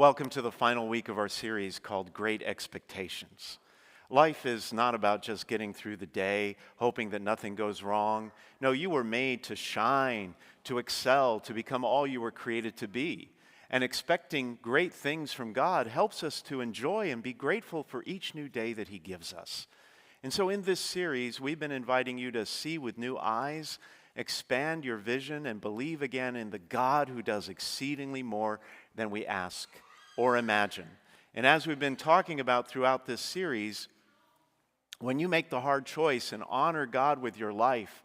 Well, welcome to the final week of our series called Great Expectations. Life is not about just getting through the day, hoping that nothing goes wrong. No, you were made to shine, to excel, to become all you were created to be. And expecting great things from God helps us to enjoy and be grateful for each new day that He gives us. And so in this series, we've been inviting you to see with new eyes, expand your vision, and believe again in the God who does exceedingly more than we ask or imagine. And as we've been talking about throughout this series, when you make the hard choice and honor God with your life,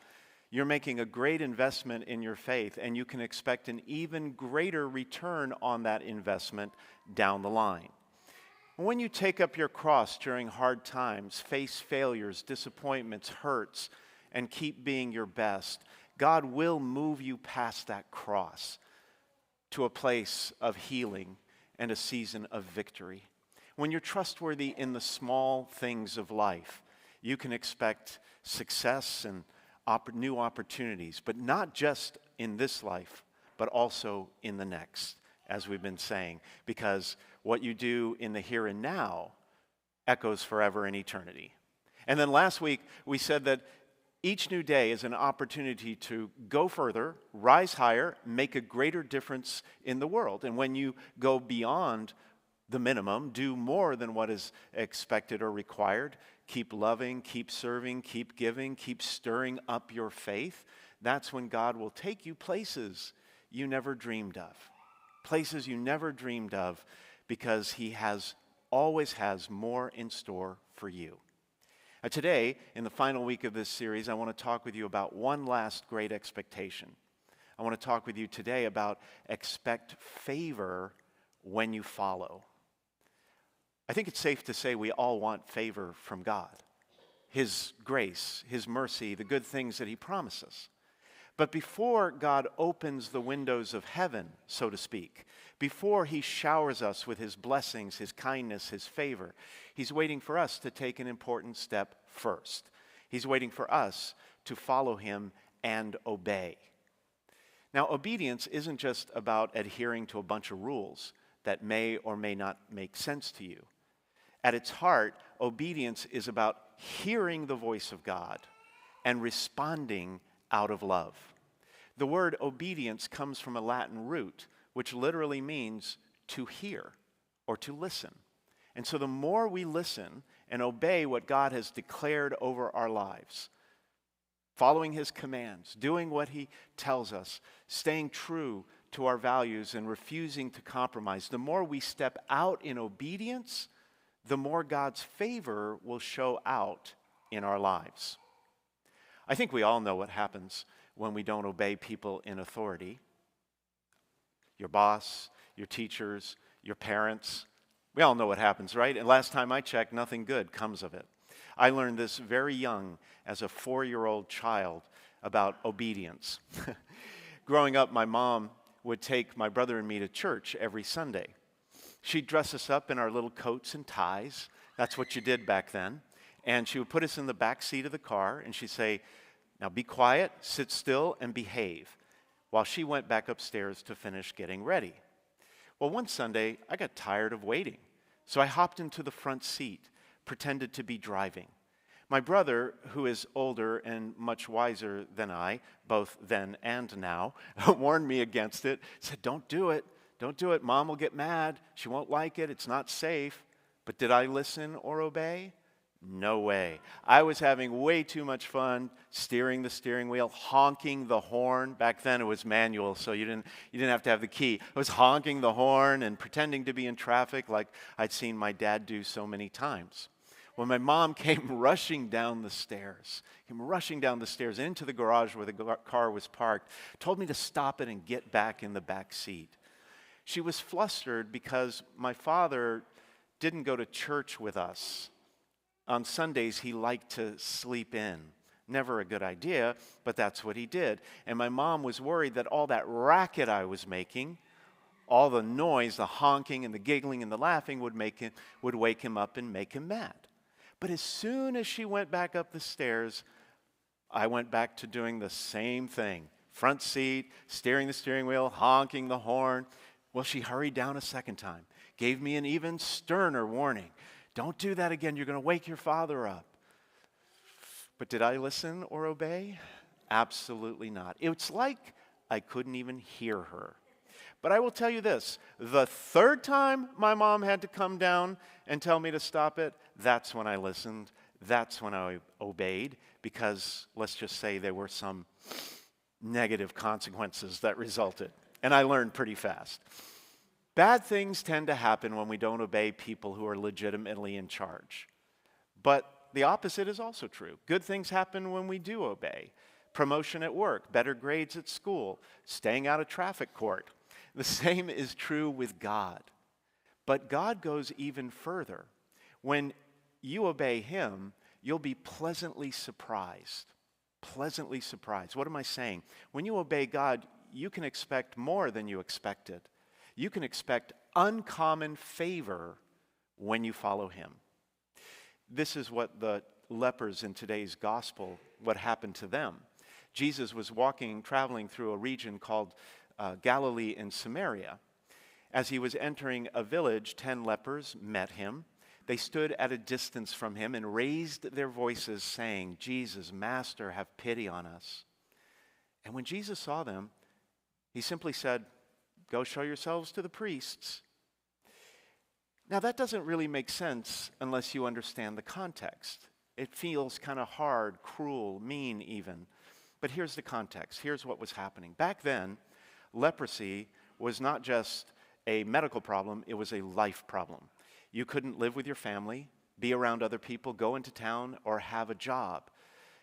you're making a great investment in your faith, and you can expect an even greater return on that investment down the line. When you take up your cross during hard times, face failures, disappointments, hurts, and keep being your best, God will move you past that cross to a place of healing and a season of victory. When you're trustworthy in the small things of life, you can expect success and new opportunities, but not just in this life, but also in the next, as we've been saying, because what you do in the here and now echoes forever in eternity. And then last week, we said that each new day is an opportunity to go further, rise higher, make a greater difference in the world. And when you go beyond the minimum, do more than what is expected or required, keep loving, keep serving, keep giving, keep stirring up your faith, that's when God will take you places you never dreamed of. Places you never dreamed of, because He always has more in store for you. Today, in the final week of this series, I want to talk with you about one last great expectation. I want to talk with you today about expect favor when you follow. I think it's safe to say we all want favor from God. His grace, His mercy, the good things that He promises. But before God opens the windows of heaven, so to speak, before He showers us with His blessings, His kindness, His favor, He's waiting for us to take an important step first. He's waiting for us to follow Him and obey. Now, obedience isn't just about adhering to a bunch of rules that may or may not make sense to you. At its heart, obedience is about hearing the voice of God and responding out of love. The word obedience comes from a Latin root, which literally means to hear or to listen. And so the more we listen and obey what God has declared over our lives, following His commands, doing what He tells us, staying true to our values and refusing to compromise, the more we step out in obedience, the more God's favor will show out in our lives. I think we all know what happens when we don't obey people in authority. Your boss, your teachers, your parents. We all know what happens, right? And last time I checked, nothing good comes of it. I learned this very young as a 4-year-old child about obedience. Growing up, my mom would take my brother and me to church every Sunday. She'd dress us up in our little coats and ties. That's what you did back then. And she would put us in the back seat of the car, and she'd say, "Now be quiet, sit still, and behave," while she went back upstairs to finish getting ready. Well, one Sunday, I got tired of waiting, so I hopped into the front seat, pretended to be driving. My brother, who is older and much wiser than I, both then and now, warned me against it, said, "Don't do it. Don't do it. Mom will get mad. She won't like it. It's not safe." But did I listen or obey? No way. I was having way too much fun steering the steering wheel, honking the horn. Back then it was manual, so you didn't have to have the key. I was honking the horn and pretending to be in traffic like I'd seen my dad do so many times. When my mom came rushing down the stairs into the garage where the car was parked, told me to stop it and get back in the back seat. She was flustered because my father didn't go to church with us. On Sundays, he liked to sleep in. Never a good idea, but that's what he did. And my mom was worried that all that racket I was making, all the noise, the honking and the giggling and the laughing would wake him up and make him mad. But as soon as she went back up the stairs, I went back to doing the same thing. Front seat, steering the steering wheel, honking the horn. Well, she hurried down a second time, gave me an even sterner warning. Don't do that again. You're going to wake your father up. But did I listen or obey? Absolutely not. It's like I couldn't even hear her. But I will tell you this, the third time my mom had to come down and tell me to stop it, that's when I listened. That's when I obeyed, because let's just say there were some negative consequences that resulted. And I learned pretty fast. Bad things tend to happen when we don't obey people who are legitimately in charge. But the opposite is also true. Good things happen when we do obey. Promotion at work, better grades at school, staying out of traffic court. The same is true with God. But God goes even further. When you obey Him, you'll be pleasantly surprised. Pleasantly surprised. What am I saying? When you obey God, you can expect more than you expected. You can expect uncommon favor when you follow Him. This is what the lepers in today's gospel, what happened to them. Jesus was traveling through a region called Galilee and Samaria. As he was entering a village, 10 lepers met him. They stood at a distance from him and raised their voices, saying, "Jesus, Master, have pity on us." And when Jesus saw them, he simply said, "Go show yourselves to the priests." Now, that doesn't really make sense unless you understand the context. It feels kind of hard, cruel, mean even. But here's the context. Here's what was happening. Back then, leprosy was not just a medical problem, it was a life problem. You couldn't live with your family, be around other people, go into town, or have a job.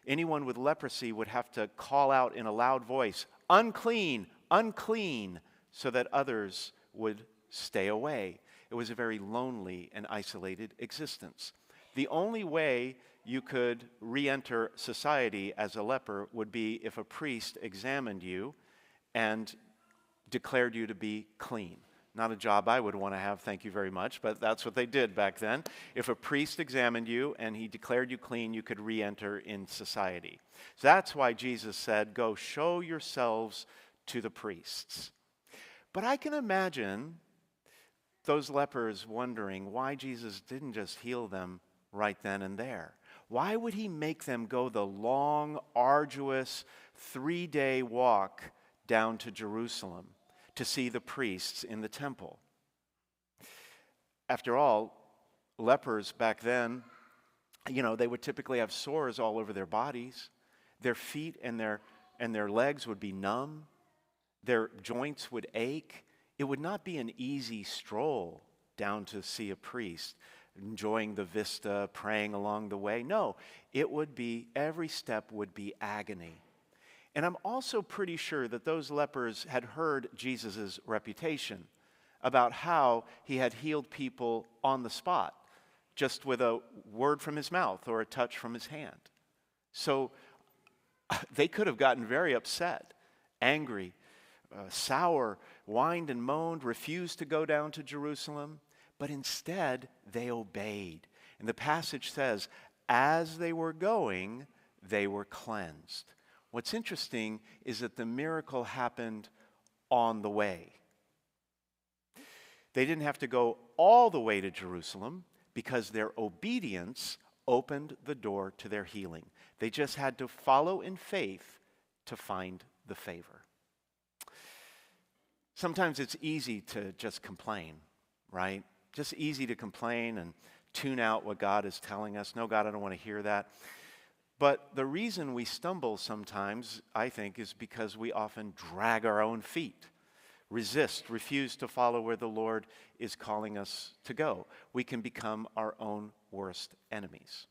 Anyone with leprosy would have to call out in a loud voice, "Unclean, unclean," so that others would stay away. It was a very lonely and isolated existence. The only way you could re-enter society as a leper would be if a priest examined you and declared you to be clean. Not a job I would want to have, thank you very much, but that's what they did back then. If a priest examined you and he declared you clean, you could re-enter in society. So that's why Jesus said, "Go show yourselves to the priests." But I can imagine those lepers wondering why Jesus didn't just heal them right then and there. Why would he make them go the long, arduous, 3-day walk down to Jerusalem to see the priests in the temple? After all, lepers back then, they would typically have sores all over their bodies. Their feet and their legs would be numb. Their joints would ache. It would not be an easy stroll down to see a priest, enjoying the vista, praying along the way. No, every step would be agony. And I'm also pretty sure that those lepers had heard Jesus' reputation about how he had healed people on the spot, just with a word from his mouth or a touch from his hand. So they could have gotten very upset, angry, sour, whined and moaned, refused to go down to Jerusalem. But instead, they obeyed. And the passage says, as they were going, they were cleansed. What's interesting is that the miracle happened on the way. They didn't have to go all the way to Jerusalem because their obedience opened the door to their healing. They just had to follow in faith to find the favor. Sometimes it's easy to just complain, right? Just easy to complain and tune out what God is telling us. No, God, I don't want to hear that. But the reason we stumble sometimes, I think, is because we often drag our own feet, resist, refuse to follow where the Lord is calling us to go. We can become our own worst enemies.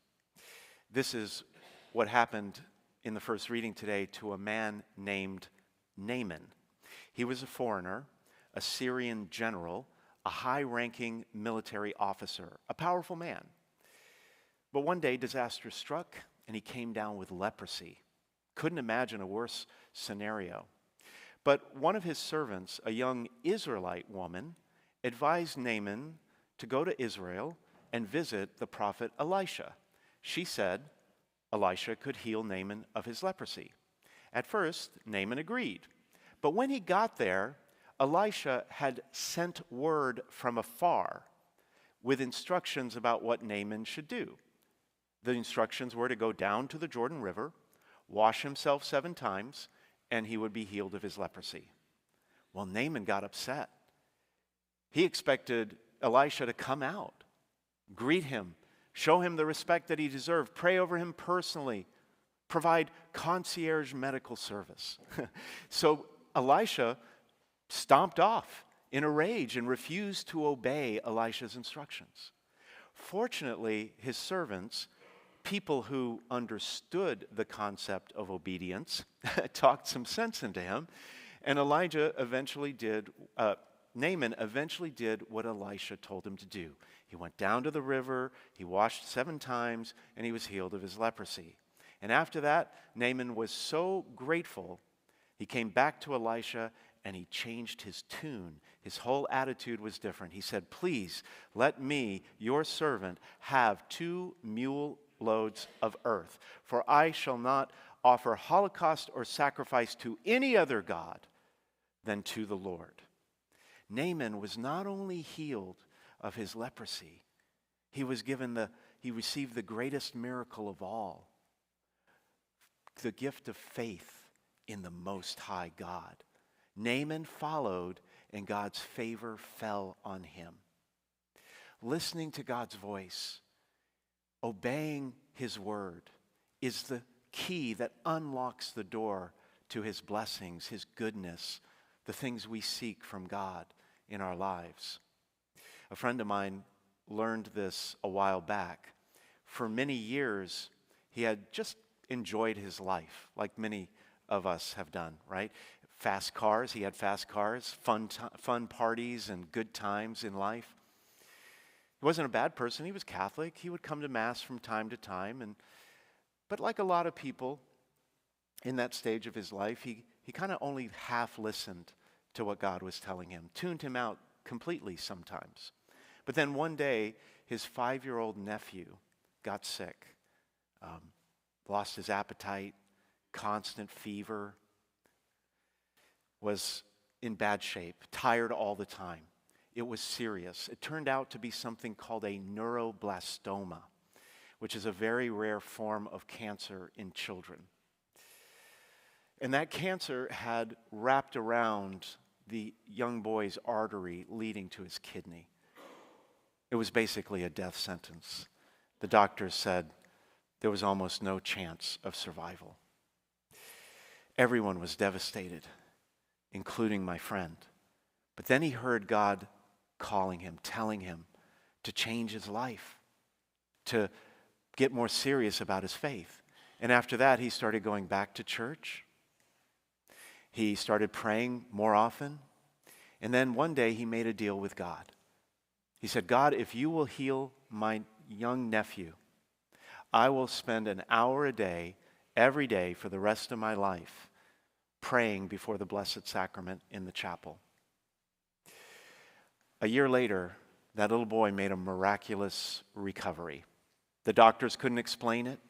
This is what happened in the first reading today to a man named Naaman. He was a foreigner, a Syrian general, a high-ranking military officer, a powerful man. But one day, disaster struck, and he came down with leprosy. Couldn't imagine a worse scenario. But one of his servants, a young Israelite woman, advised Naaman to go to Israel and visit the prophet Elisha. She said Elisha could heal Naaman of his leprosy. At first, Naaman agreed. But when he got there, Elisha had sent word from afar with instructions about what Naaman should do. The instructions were to go down to the Jordan River, wash himself 7 times, and he would be healed of his leprosy. Well, Naaman got upset. He expected Elisha to come out, greet him, show him the respect that he deserved, pray over him personally, provide concierge medical service. So Elisha stomped off in a rage and refused to obey Elisha's instructions. Fortunately, his servants, people who understood the concept of obedience, talked some sense into him, and Naaman eventually did what Elisha told him to do. He went down to the river, he washed 7 times, and he was healed of his leprosy. And after that, Naaman was so grateful, he came back to Elisha and he changed his tune. His whole attitude was different. He said, "Please let me, your servant, have 2 mule loads of earth, for I shall not offer holocaust or sacrifice to any other god than to the Lord." Naaman was not only healed of his leprosy, he received the greatest miracle of all, the gift of faith in the Most High God. Naaman followed, and God's favor fell on him. Listening to God's voice, obeying his word, is the key that unlocks the door to his blessings, his goodness, the things we seek from God in our lives. A friend of mine learned this a while back. For many years, he had just enjoyed his life, like many of us have done, right? Fast cars, he had fast cars, fun parties and good times in life. He wasn't a bad person, he was Catholic. He would come to Mass from time to time, but like a lot of people in that stage of his life, he kind of only half listened to what God was telling him, tuned him out completely sometimes. But then one day, his 5-year-old nephew got sick, lost his appetite, constant fever, was in bad shape, tired all the time. It was serious. It turned out to be something called a neuroblastoma, which is a very rare form of cancer in children. And that cancer had wrapped around the young boy's artery leading to his kidney. It was basically a death sentence. The doctors said there was almost no chance of survival. Everyone was devastated, including my friend. But then he heard God calling him, telling him to change his life, to get more serious about his faith. And after that, he started going back to church. He started praying more often. And then one day he made a deal with God. He said, "God, if you will heal my young nephew, I will spend an hour a day, every day for the rest of my life, praying before the Blessed Sacrament in the chapel." A year later, that little boy made a miraculous recovery. The doctors couldn't explain it.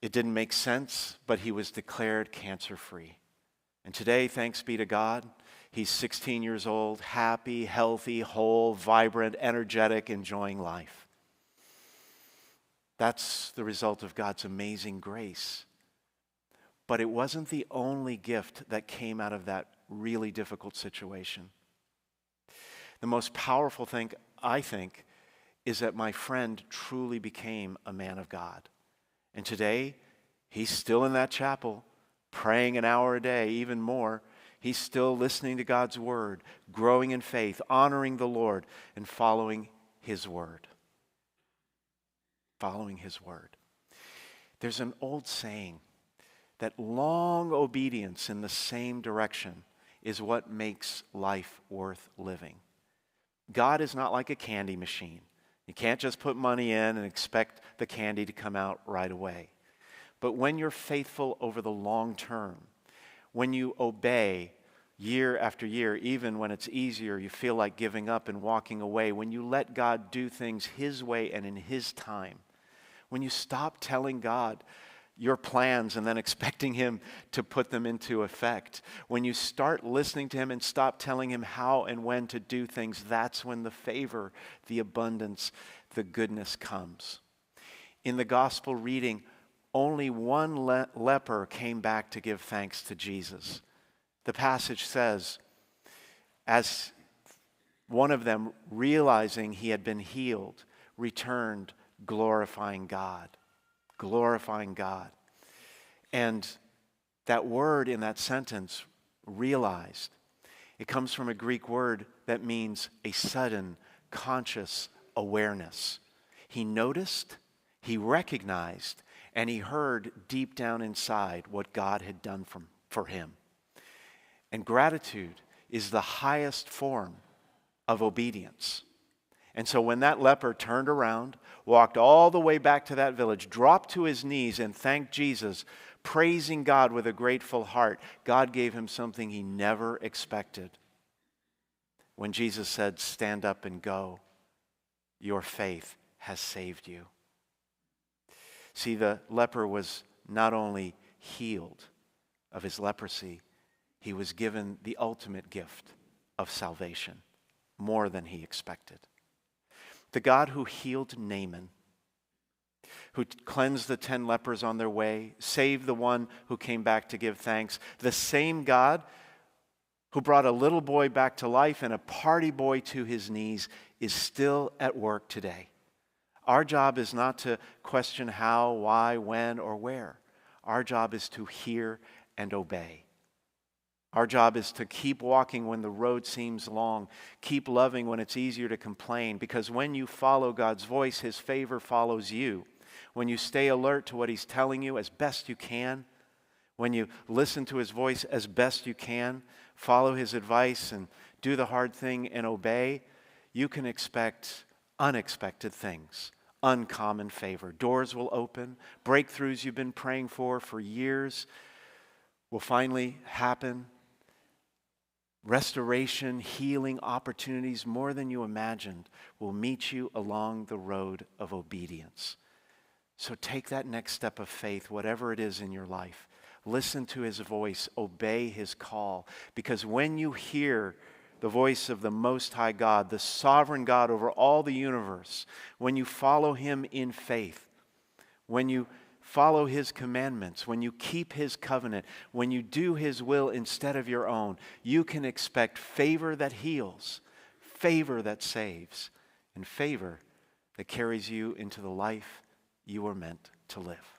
It didn't make sense, but he was declared cancer-free. And today, thanks be to God, he's 16 years old, happy, healthy, whole, vibrant, energetic, enjoying life. That's the result of God's amazing grace. But it wasn't the only gift that came out of that really difficult situation. The most powerful thing, I think, is that my friend truly became a man of God. And today, he's still in that chapel, praying an hour a day, even more. He's still listening to God's word, growing in faith, honoring the Lord, and following his word. Following his word. There's an old saying that long obedience in the same direction is what makes life worth living. God is not like a candy machine. You can't just put money in and expect the candy to come out right away. But when you're faithful over the long term, when you obey year after year, even when it's easier, you feel like giving up and walking away, when you let God do things his way and in his time, when you stop telling God your plans and then expecting him to put them into effect. When you start listening to him and stop telling him how and when to do things, that's when the favor, the abundance, the goodness comes. In the gospel reading, only one leper came back to give thanks to Jesus. The passage says, as one of them, realizing he had been healed, returned glorifying God. Glorifying God. And that word in that sentence, realized, it comes from a Greek word that means a sudden, conscious awareness. He noticed, he recognized, and he heard deep down inside what God had done for him. And gratitude is the highest form of obedience. And so when that leper turned around, walked all the way back to that village, dropped to his knees and thanked Jesus, praising God with a grateful heart, God gave him something he never expected. When Jesus said, "Stand up and go, your faith has saved you." See, the leper was not only healed of his leprosy, he was given the ultimate gift of salvation, more than he expected. The God who healed Naaman, who cleansed the 10 lepers on their way, saved the one who came back to give thanks, the same God who brought a little boy back to life and a party boy to his knees, is still at work today. Our job is not to question how, why, when, or where. Our job is to hear and obey. Our job is to keep walking when the road seems long. Keep loving when it's easier to complain. Because when you follow God's voice, his favor follows you. When you stay alert to what he's telling you as best you can, when you listen to his voice as best you can, follow his advice and do the hard thing and obey, you can expect unexpected things, uncommon favor. Doors will open. Breakthroughs you've been praying for years will finally happen. Restoration, healing opportunities more than you imagined will meet you along the road of obedience. So take that next step of faith, whatever it is in your life. Listen to his voice, obey his call. Because when you hear the voice of the Most High God, the sovereign God over all the universe, when you follow him in faith, when you follow his commandments, when you keep his covenant, when you do his will instead of your own, you can expect favor that heals, favor that saves, and favor that carries you into the life you were meant to live.